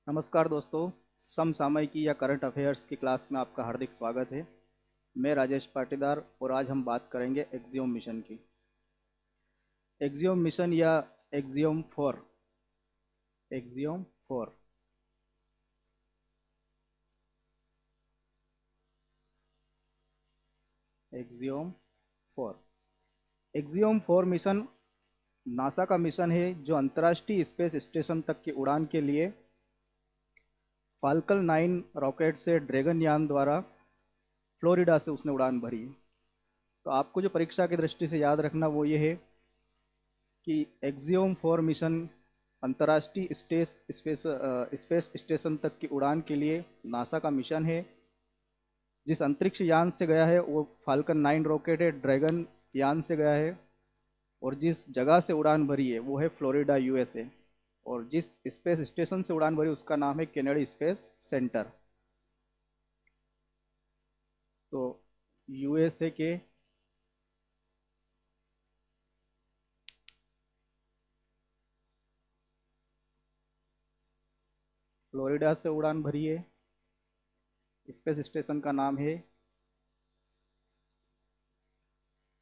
नमस्कार दोस्तों। समसामयिकी या करंट अफेयर्स की क्लास में आपका हार्दिक स्वागत है। मैं राजेश पाटीदार और आज हम बात करेंगे एक्सियोम मिशन की। एक्सियोम मिशन या axiom 4। Axiom 4। Axiom 4। Axiom 4 mission NASA का मिशन है जो अंतर्राष्ट्रीय स्पेस स्टेशन तक की उड़ान के लिए फाल्कन 9 रॉकेट से ड्रैगन यान द्वारा फ्लोरिडा से उसने उड़ान भरी है। तो आपको जो परीक्षा की दृष्टि से याद रखना वो ये है कि एक्सियोम 4 मिशन अंतर्राष्ट्रीय स्पेस स्टेशन तक की उड़ान के लिए नासा का मिशन है। जिस अंतरिक्ष यान से गया है वो फाल्कन 9 रॉकेट है, ड्रैगन यान से गया है। और जिस जगह से उड़ान भरी है वो है फ्लोरिडा यूएसए। और जिस स्पेस स्टेशन से उड़ान भरी उसका नाम है केनेडी स्पेस सेंटर। तो यूएसए के फ्लोरिडा से उड़ान भरी है। स्पेस स्टेशन का नाम है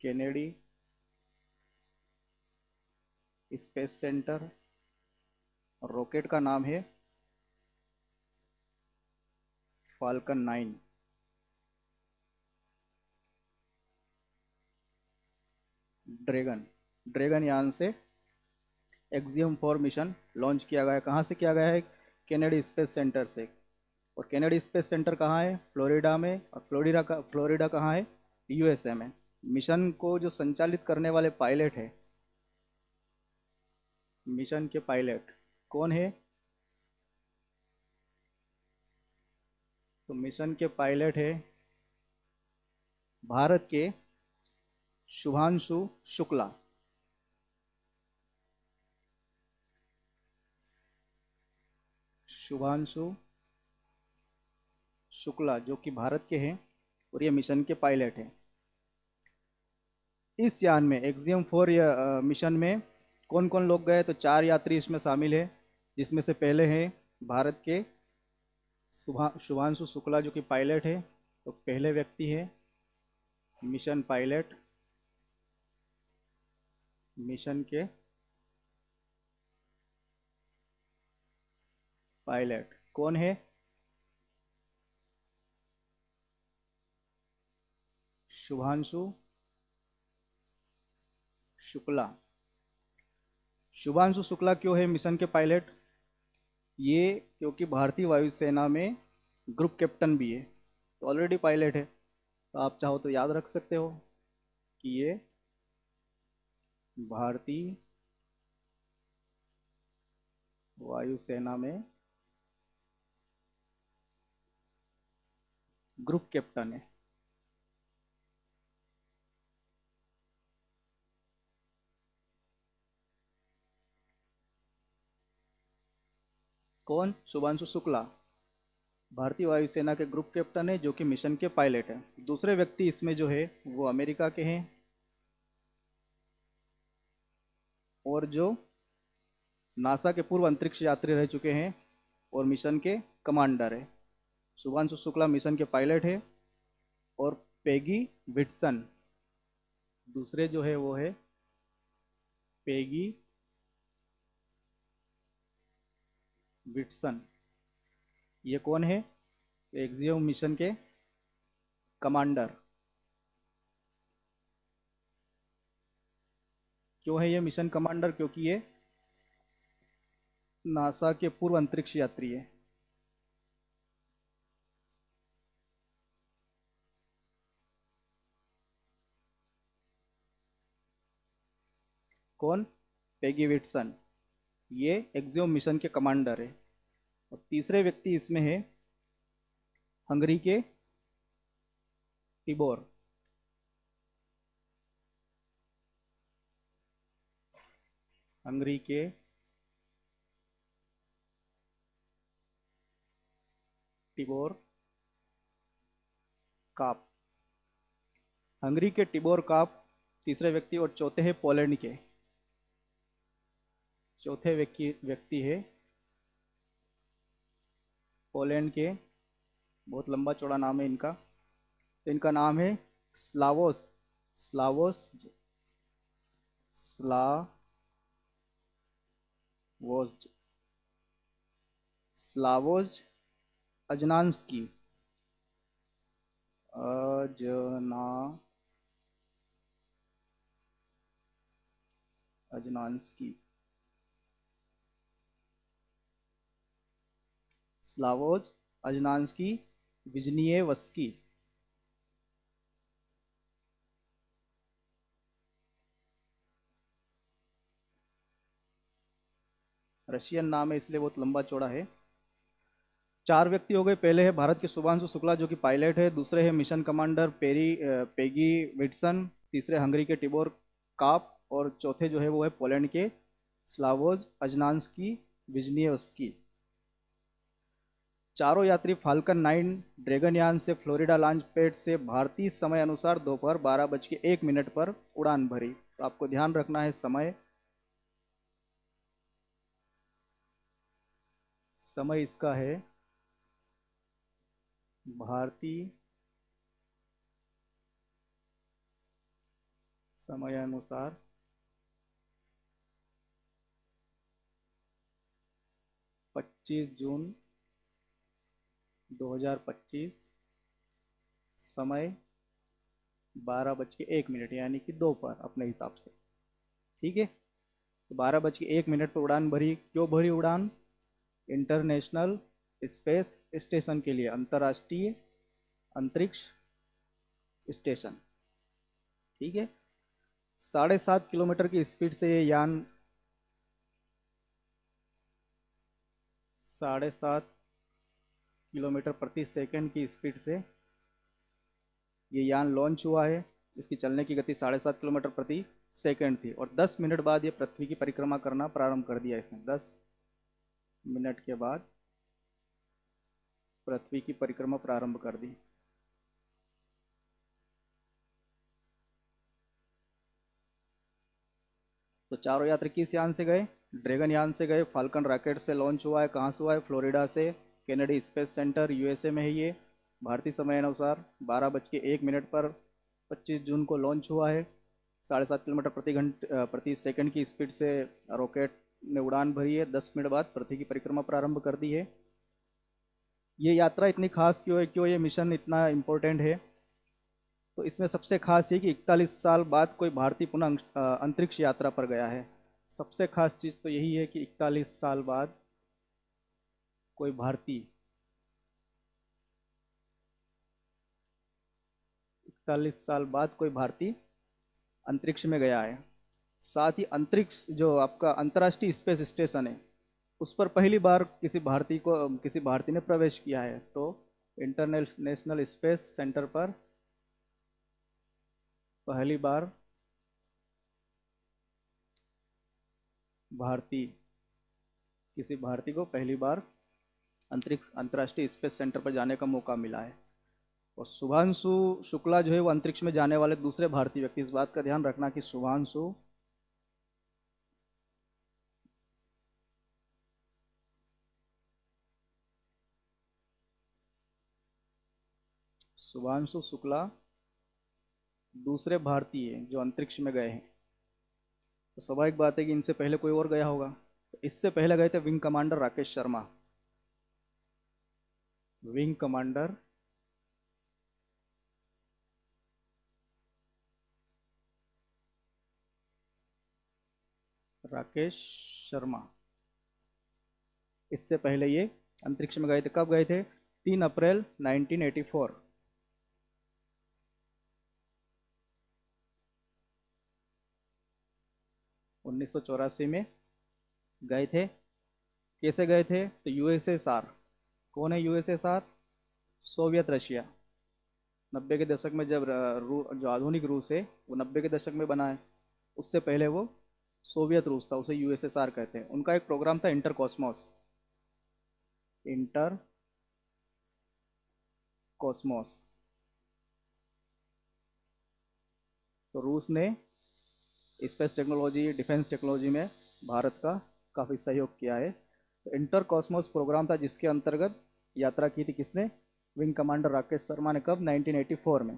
केनेडी स्पेस सेंटर और रॉकेट का नाम है फाल्कन 9। ड्रैगन ड्रैगन यान से एक्सियम 4 मिशन लॉन्च किया गया है। कहाँ से किया गया है? केनेडी स्पेस सेंटर से। और केनेडी स्पेस सेंटर कहाँ है? फ्लोरिडा में। और फ्लोरिडा कहाँ है? यूएसए में। मिशन को जो संचालित करने वाले पायलट है, मिशन के पायलट कौन है? तो मिशन के पायलट है भारत के शुभांशु शुक्ला। शुभांशु शुक्ला जो कि भारत के हैं और ये मिशन के पायलट हैं। इस यान में एक्सियम 4 मिशन में कौन कौन लोग गए? तो 4 यात्री इसमें शामिल है, जिसमें से पहले हैं भारत के शुभांशु शुक्ला जो कि पायलट है। तो पहले व्यक्ति है मिशन पायलट। मिशन के पायलट कौन है? शुभांशु शुक्ला। शुभांशु शुक्ला क्यों है मिशन के पायलट? ये क्योंकि भारतीय वायुसेना में ग्रुप कैप्टन भी है, तो ऑलरेडी पायलट है। तो आप चाहो तो याद रख सकते हो कि ये भारतीय वायुसेना में ग्रुप कैप्टन है। कौन? शुभांशु शुक्ला भारतीय वायुसेना के ग्रुप कैप्टन है जो कि मिशन के पायलट है। दूसरे व्यक्ति इसमें जो है वो अमेरिका के हैं और जो नासा के पूर्व अंतरिक्ष यात्री रह चुके हैं और मिशन के कमांडर है। शुभांशु शुक्ला मिशन के पायलट है और पेगी विट्सन दूसरे जो है वो है पेगी विट्सन। ये कौन है? एक्सियोम मिशन के कमांडर। क्यों है ये मिशन कमांडर? क्योंकि ये नासा के पूर्व अंतरिक्ष यात्री है। कौन? Peggy Whitson. ये एक्सियोम मिशन के कमांडर है। और तीसरे व्यक्ति इसमें है हंगरी के टिबोर। हंगरी के टिबोर काप। हंगरी के टिबोर काप तीसरे व्यक्ति। और चौथे है पोलैंड के। चौथे व्यक्ति है पोलैंड के, बहुत लंबा चौड़ा नाम है इनका, तो इनका नाम है Slavos, Slavos, Slavos, Slavoj Ajnanski, Ajna Ajnanski, Slavoj Ajnanski Vizhnievski. Russian नाम है इसलिए बहुत लंबा चौड़ा है। 4 व्यक्ति हो गए। पहले है भारत के शुभांशु शुक्ला जो कि पायलट है, दूसरे है मिशन कमांडर पेगी विट्सन, तीसरे हंगरी के टिबोर काप, और चौथे जो है वो है पोलैंड के स्लावोज अजनांस्की विजनिएवस्की। चारों यात्री फाल्कन 9 ड्रैगन यान से फ्लोरिडा लॉन्च पैड से भारतीय समय अनुसार दोपहर 12:01 पर उड़ान भरी। तो आपको ध्यान रखना है समय, समय इसका है भारतीय समय अनुसार 25 जून 2025, समय 12:01 यानी कि दोपहर अपने हिसाब से। ठीक है, तो 12:01 पर उड़ान भरी। क्यों भरी उड़ान? इंटरनेशनल स्पेस स्टेशन के लिए, अंतर्राष्ट्रीय अंतरिक्ष स्टेशन। ठीक है, 7.5 किलोमीटर की स्पीड से ये यान 7.5 किलोमीटर प्रति सेकंड की स्पीड से ये यान लॉन्च हुआ है। इसकी चलने की गति 7.5 किलोमीटर प्रति सेकंड थी और 10 मिनट बाद ये पृथ्वी की परिक्रमा करना प्रारंभ कर दिया इसने। 10 मिनट के बाद पृथ्वी की परिक्रमा प्रारंभ कर दी। तो चारों यात्री किस यान से गए? ड्रैगन यान से गए। फाल्कन रॉकेट से लॉन्च हुआ है। कहाँ से हुआ है? फ्लोरिडा से। कैनेडी स्पेस सेंटर यूएसए में है ये। भारतीय समय अनुसार 12:01 पर 25 जून को लॉन्च हुआ है। 7.5 किलोमीटर प्रति सेकंड की स्पीड से रॉकेट ने उड़ान भरी है। 10 मिनट बाद पृथ्वी की परिक्रमा प्रारंभ कर दी है। ये यात्रा इतनी खास क्यों है, क्यों ये मिशन इतना इम्पोर्टेंट है? तो इसमें सबसे खास ये कि 41 साल बाद कोई भारतीय पुनः अंतरिक्ष यात्रा पर गया है। सबसे खास चीज़ तो यही है कि 41 साल बाद कोई भारतीय 41 साल बाद कोई भारतीय अंतरिक्ष में गया है। साथ ही अंतरिक्ष जो आपका अंतर्राष्ट्रीय स्पेस स्टेशन है उस पर पहली बार किसी भारतीय ने प्रवेश किया है। तो इंटरनेशनल स्पेस सेंटर पर पहली बार किसी भारतीय को पहली बार अंतर्राष्ट्रीय स्पेस सेंटर पर जाने का मौका मिला है। और शुभांशु शुक्ला जो है वो अंतरिक्ष में जाने वाले दूसरे भारतीय व्यक्ति। इस बात का ध्यान रखना कि शुभांशु शुक्ला दूसरे भारतीय जो अंतरिक्ष में गए हैं। तो स्वाभाविक बात है कि इनसे पहले कोई और गया होगा। तो इससे पहले गए थे wing commander Rakesh Sharma. Wing commander Rakesh Sharma, इससे पहले ये अंतरिक्ष में गए थे। कब गए थे? 3 अप्रैल 1984। 1984 में गए थे। कैसे गए थे? तो यूएसएसआर। कौन है यूएसएसआर? Soviet Russia. 90 के दशक में जब जो आधुनिक रूस है वो 90 के दशक में बना है। उससे पहले वो सोवियत रूस था, उसे यूएसएसआर कहते हैं। उनका एक प्रोग्राम था इंटर कॉस्मोस। तो रूस ने स्पेस टेक्नोलॉजी, डिफेंस टेक्नोलॉजी में भारत का काफ़ी सहयोग किया है। तो इंटर कॉस्मोस प्रोग्राम था जिसके अंतर्गत यात्रा की थी किसने? विंग कमांडर राकेश शर्मा ने। कब? 1984 में।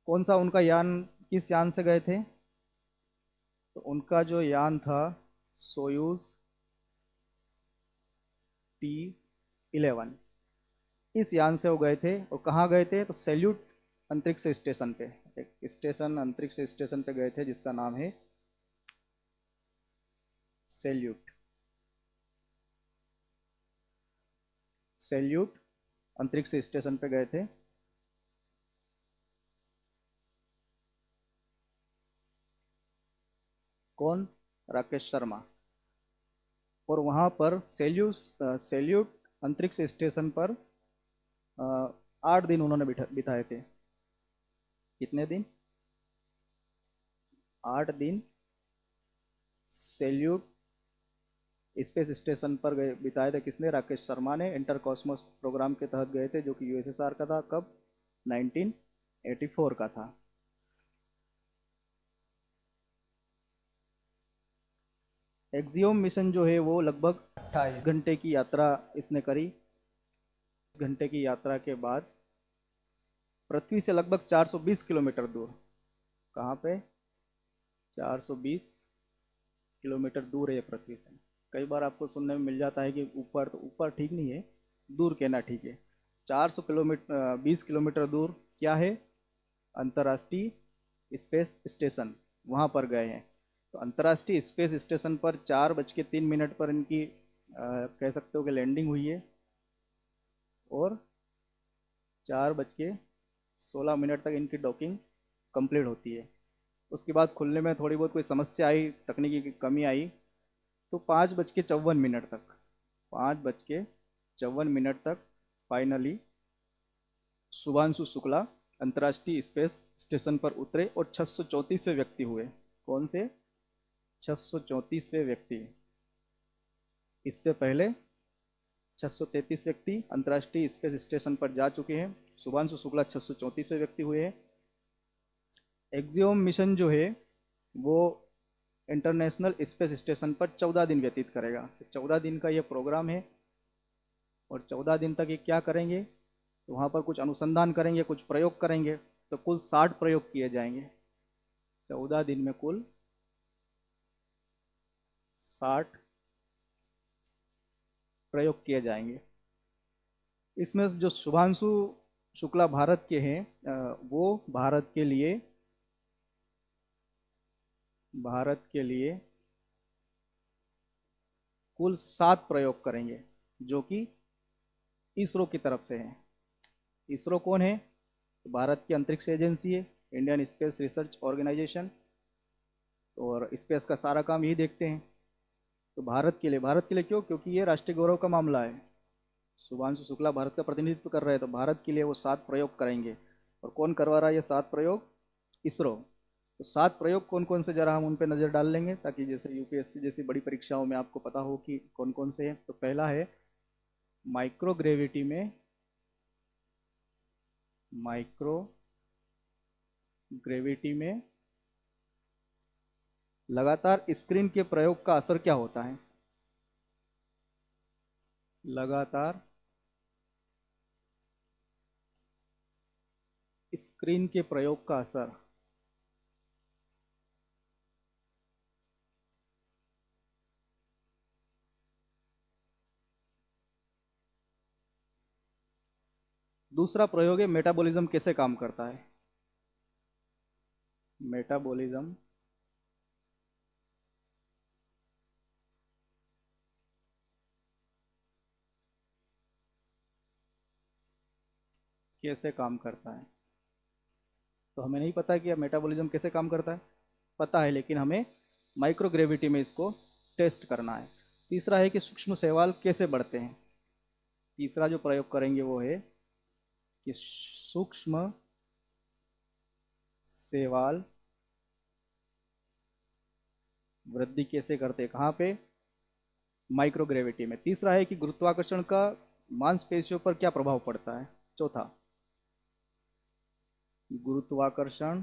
कौन सा उनका यान, किस यान से गए थे? तो उनका जो यान था सोयूज T-11, इस यान से वो गए थे। और कहाँ गए थे? तो सैल्यूट अंतरिक्ष स्टेशन पे, एक स्टेशन, अंतरिक्ष स्टेशन पे गए थे जिसका नाम है सैल्यूट। सैल्यूट अंतरिक्ष स्टेशन पे गए थे। कौन? राकेश शर्मा। और वहाँ पर सैल्यूट अंतरिक्ष स्टेशन पर 8 दिन उन्होंने बिताए थे। कितने दिन? 8 दिन सैल्यूट स्पेस स्टेशन पर गए, बिताए थे। किसने? राकेश शर्मा ने। इंटर कॉस्मोस प्रोग्राम के तहत गए थे, जो कि यूएसएसआर का था। कब? 1984 का था। एक्सियोम मिशन जो है वो लगभग 28 घंटे की यात्रा इसने करी। घंटे की यात्रा के बाद पृथ्वी से लगभग 420 किलोमीटर दूर, कहाँ पे? 420 किलोमीटर दूर है ये पृथ्वी से। कई बार आपको सुनने में मिल जाता है कि ऊपर, तो ऊपर ठीक नहीं है, दूर कहना ठीक है। 400 किलोमीटर, 20 किलोमीटर दूर क्या है? अंतर्राष्ट्रीय स्पेस स्टेशन, वहाँ पर गए हैं। तो अंतर्राष्ट्रीय स्पेस स्टेशन पर 4:03 पर इनकी कह सकते हो कि लैंडिंग हुई है। और 4:16 तक इनकी डॉकिंग कंप्लीट होती है। उसके बाद खुलने में थोड़ी बहुत कोई समस्या आई, तकनीकी की कमी आई, तो 5:54 तक, 5:54 तक फाइनली शुभांशु शुक्ला अंतर्राष्ट्रीय स्पेस स्टेशन पर उतरे और 634वें व्यक्ति हुए। कौन से? 634वें व्यक्ति। इससे पहले 633 व्यक्ति अंतर्राष्ट्रीय स्पेस स्टेशन पर जा चुके हैं। शुभांशु शुक्ला 634वें व्यक्ति हुए हैं। एक्सियोम मिशन जो है वो इंटरनेशनल स्पेस स्टेशन पर 14 दिन व्यतीत करेगा। तो 14 दिन का ये प्रोग्राम है। और 14 दिन तक ये क्या करेंगे? तो वहाँ पर कुछ अनुसंधान करेंगे, कुछ प्रयोग करेंगे। तो कुल 60 प्रयोग किए जाएंगे 14 दिन में। कुल 60 प्रयोग किए जाएंगे। इसमें जो शुभांशु शुक्ला भारत के हैं, वो भारत के लिए कुल 7 प्रयोग करेंगे, जो कि इसरो की तरफ से हैं। इसरो कौन है? तो भारत की अंतरिक्ष एजेंसी है, इंडियन स्पेस रिसर्च ऑर्गेनाइजेशन। और स्पेस का सारा काम यही देखते हैं। तो भारत के लिए क्यों? क्योंकि ये राष्ट्रीय गौरव का मामला है। शुभांशु शुक्ला भारत का प्रतिनिधित्व कर रहे हैं, तो भारत के लिए वो 7 प्रयोग करेंगे। और कौन करवा रहा है ये 7 प्रयोग? इसरो। तो 7 प्रयोग कौन कौन से, जरा हम उन पर नज़र डाल लेंगे, ताकि जैसे यूपीएससी जैसी बड़ी परीक्षाओं में आपको पता हो कि कौन कौन से हैं। तो पहला है माइक्रोग्रेविटी में, माइक्रोग्रेविटी में लगातार स्क्रीन के प्रयोग का असर क्या होता है? लगातार स्क्रीन के प्रयोग का असर। दूसरा प्रयोग है मेटाबॉलिज्म कैसे काम करता है। मेटाबॉलिज्म कैसे काम करता है। तो हमें नहीं पता कि मेटाबॉलिज्म कैसे काम करता है, पता है, लेकिन हमें माइक्रोग्रेविटी में इसको टेस्ट करना है। तीसरा है कि सूक्ष्म शैवाल कैसे बढ़ते हैं। तीसरा जो प्रयोग करेंगे वो है कि सूक्ष्म शैवाल वृद्धि कैसे करते हैं, कहाँ पे? माइक्रोग्रेविटी में। तीसरा है कि गुरुत्वाकर्षण का मांसपेशियों पर क्या प्रभाव पड़ता है। चौथा, गुरुत्वाकर्षण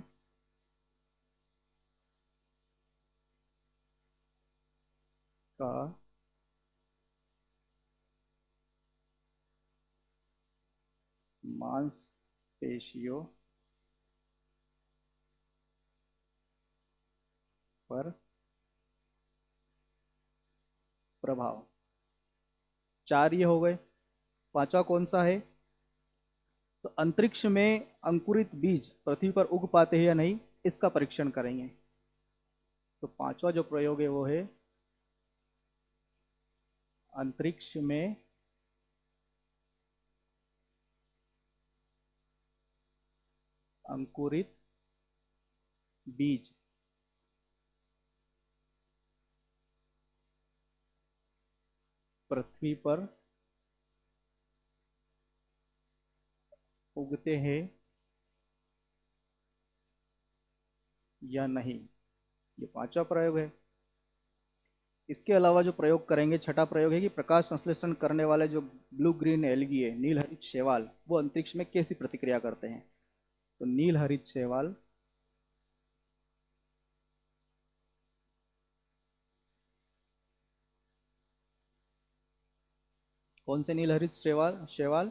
का मांसपेशियों पर प्रभाव। 4 ये हो गए। पांचवा कौन सा है? तो अंतरिक्ष में अंकुरित बीज पृथ्वी पर उग पाते हैं या नहीं, इसका परीक्षण करेंगे। तो पांचवा जो प्रयोग है वो है अंतरिक्ष में अंकुरित बीज पृथ्वी पर उगते हैं या नहीं, ये पांचवा प्रयोग है। इसके अलावा जो प्रयोग करेंगे, छठा प्रयोग है कि प्रकाश संश्लेषण करने वाले जो ब्लू ग्रीन एल्गी है, नील हरित शैवाल, वो अंतरिक्ष में कैसी प्रतिक्रिया करते हैं। तो नील हरित शैवाल कौन से नील हरित शैवाल? शैवाल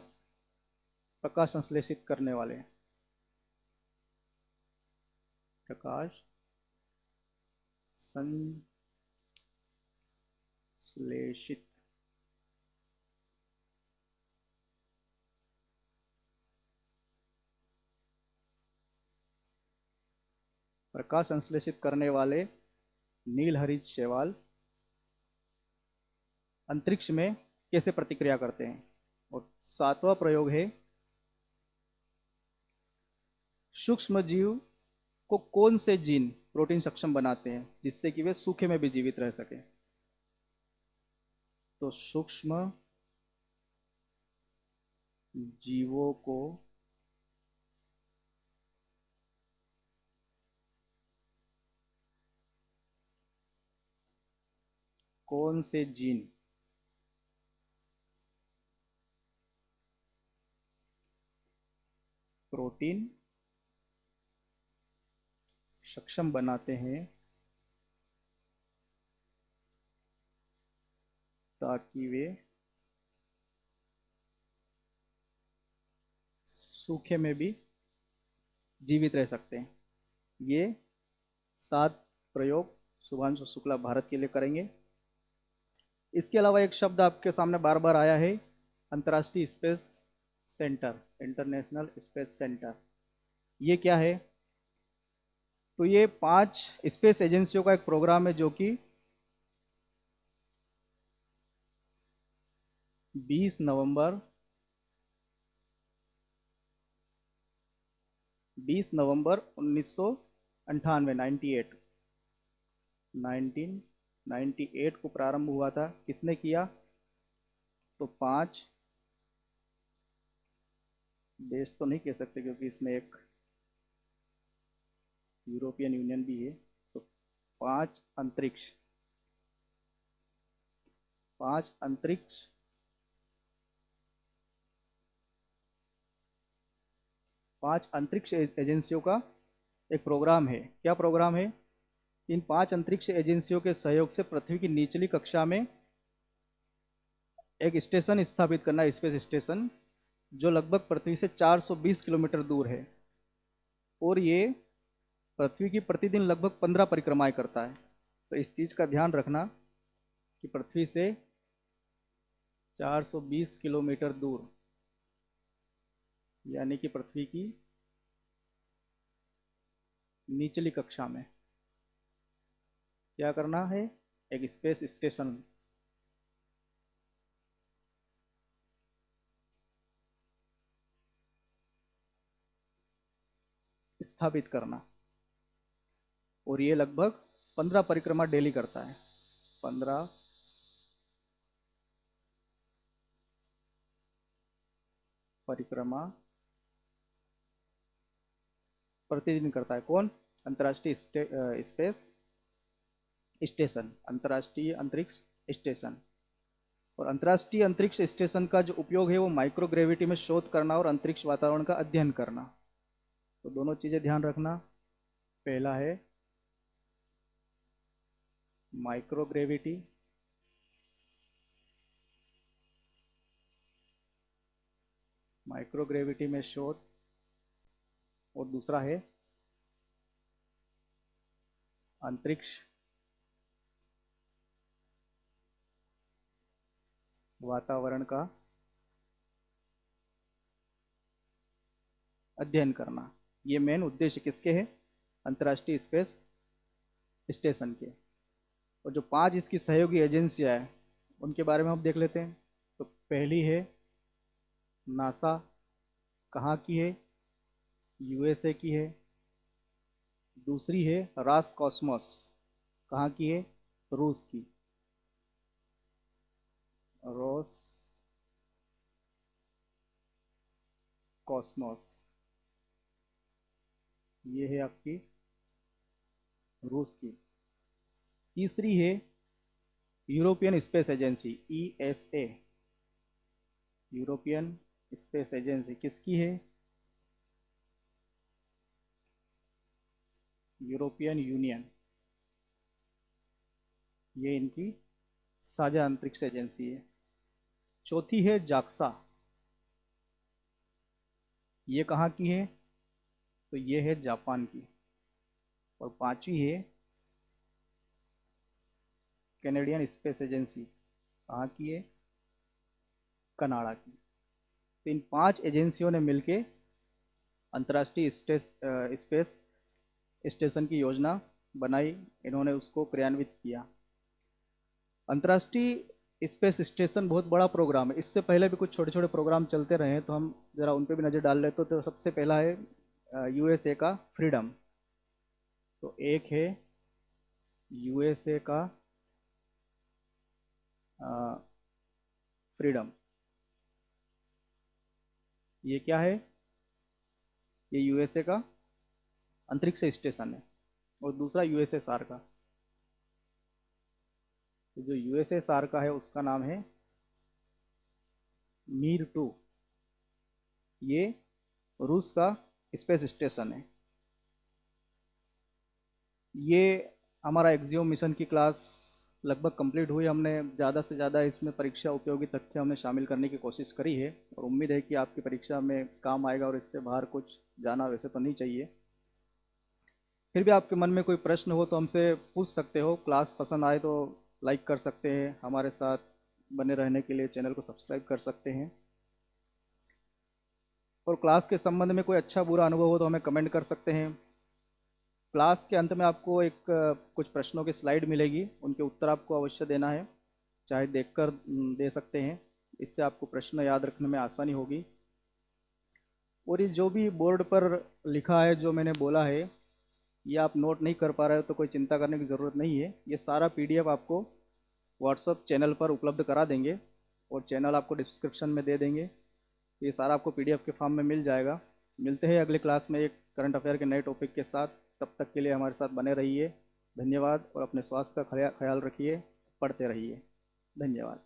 प्रकाश संश्लेषित करने वाले, प्रकाश संश्लेषित प्रकाश संश्लेषित करने वाले नील हरित शैवाल अंतरिक्ष में कैसे प्रतिक्रिया करते हैं। और सातवां प्रयोग है सूक्ष्म जीव को कौन से जीन प्रोटीन सक्षम बनाते हैं जिससे कि वे सूखे में भी जीवित रह सके। तो सूक्ष्म जीवों को कौन से जीन प्रोटीन सक्षम बनाते हैं ताकि वे सूखे में भी जीवित रह सकते हैं। ये 7 प्रयोग शुभांशु शुक्ला भारत के लिए करेंगे। इसके अलावा एक शब्द आपके सामने बार बार आया है, अंतर्राष्ट्रीय space centre, international space centre. ये क्या है? तो ये 5 स्पेस एजेंसियों का एक प्रोग्राम है जो कि 20 नवंबर 1998 1998 को प्रारंभ हुआ था। किसने किया? तो 5 देश तो नहीं कह सकते क्योंकि इसमें एक यूरोपियन यूनियन भी है। तो 5 अंतरिक्ष 5 अंतरिक्ष पांच अंतरिक्ष एजेंसियों का एक प्रोग्राम है। क्या प्रोग्राम है? इन 5 अंतरिक्ष एजेंसियों के सहयोग से पृथ्वी की निचली कक्षा में एक स्टेशन स्थापित करना, स्पेस स्टेशन, जो लगभग पृथ्वी से 420 किलोमीटर दूर है और ये पृथ्वी की प्रतिदिन लगभग 15 परिक्रमाएं करता है। तो इस चीज़ का ध्यान रखना कि पृथ्वी से 420 किलोमीटर दूर, यानी कि पृथ्वी की निचली कक्षा में क्या करना है? एक स्पेस स्टेशन स्थापित करना, और ये लगभग 15 परिक्रमा डेली करता है। 15 परिक्रमा प्रतिदिन करता है। कौन? अंतर्राष्ट्रीय स्पेस स्टेशन, अंतर्राष्ट्रीय अंतरिक्ष स्टेशन। और अंतर्राष्ट्रीय अंतरिक्ष स्टेशन का जो उपयोग है वो माइक्रोग्रेविटी में शोध करना और अंतरिक्ष वातावरण का अध्ययन करना। तो दोनों चीज़ें ध्यान रखना। पहला है माइक्रोग्रेविटी, माइक्रोग्रेविटी में शोध, और दूसरा है अंतरिक्ष वातावरण का अध्ययन करना। ये मेन उद्देश्य किसके हैं? अंतर्राष्ट्रीय स्पेस स्टेशन के। और जो 5 इसकी सहयोगी एजेंसियां हैं उनके बारे में हम देख लेते हैं। तो पहली है नासा, कहाँ की है? यूएसए की है। दूसरी है रासकॉस्मोस, कहाँ की है? रूस की। रोस कॉस्मोस, ये है आपकी रूस की। तीसरी है European space agency, ESA. European space agency किसकी है? यूरोपियन यूनियन, ये इनकी साझा अंतरिक्ष एजेंसी है। चौथी है जाक्सा, ये कहाँ की है? तो ये है जापान की। और पांचवी है कैनेडियन स्पेस एजेंसी, कहाँ की है? कनाडा की। तो इन 5 एजेंसियों ने मिलकर अंतर्राष्ट्रीय स्पेस स्टेशन की योजना बनाई, इन्होंने उसको क्रियान्वित किया। अंतर्राष्ट्रीय स्पेस स्टेशन बहुत बड़ा प्रोग्राम है। इससे पहले भी कुछ छोटे छोटे प्रोग्राम चलते रहे हैं, तो हम ज़रा उन पर भी नज़र डाल लेते। तो सबसे पहला है यूएसए का फ्रीडम। तो एक है यूएसए का फ्रीडम, ये क्या है? ये यूएसए का अंतरिक्ष स्टेशन है। और दूसरा यूएसएसआर का, तो जो यूएसएसआर का है उसका नाम है मीर 2। ये रूस का स्पेस स्टेशन है। ये हमारा एक्सियोम मिशन की क्लास लगभग कंप्लीट हुई। हमने ज़्यादा से ज़्यादा इसमें परीक्षा उपयोगी तथ्य हमने शामिल करने की कोशिश करी है, और उम्मीद है कि आपकी परीक्षा में काम आएगा और इससे बाहर कुछ जाना वैसे तो नहीं चाहिए। फिर भी आपके मन में कोई प्रश्न हो तो हमसे पूछ सकते हो। क्लास पसंद आए तो लाइक कर सकते हैं। हमारे साथ बने रहने के लिए चैनल को सब्सक्राइब कर सकते हैं। और क्लास के संबंध में कोई अच्छा बुरा अनुभव हो तो हमें कमेंट कर सकते हैं। क्लास के अंत में आपको एक कुछ प्रश्नों की स्लाइड मिलेगी, उनके उत्तर आपको अवश्य देना है, चाहे देखकर दे सकते हैं। इससे आपको प्रश्न याद रखने में आसानी होगी। और ये जो भी बोर्ड पर लिखा है, जो मैंने बोला है, ये आप नोट नहीं कर पा रहे हो तो कोई चिंता करने की ज़रूरत नहीं है। ये सारा पीडीएफ आपको व्हाट्सएप चैनल पर उपलब्ध करा देंगे, और चैनल आपको डिस्क्रिप्शन में दे देंगे। ये सारा आपको पीडीएफ के फॉर्म में मिल जाएगा। मिलते हैं अगले क्लास में एक करंट अफेयर के नए टॉपिक के साथ। तब तक के लिए हमारे साथ बने रहिए। धन्यवाद। और अपने स्वास्थ्य का ख्याल रखिए, पढ़ते रहिए। धन्यवाद।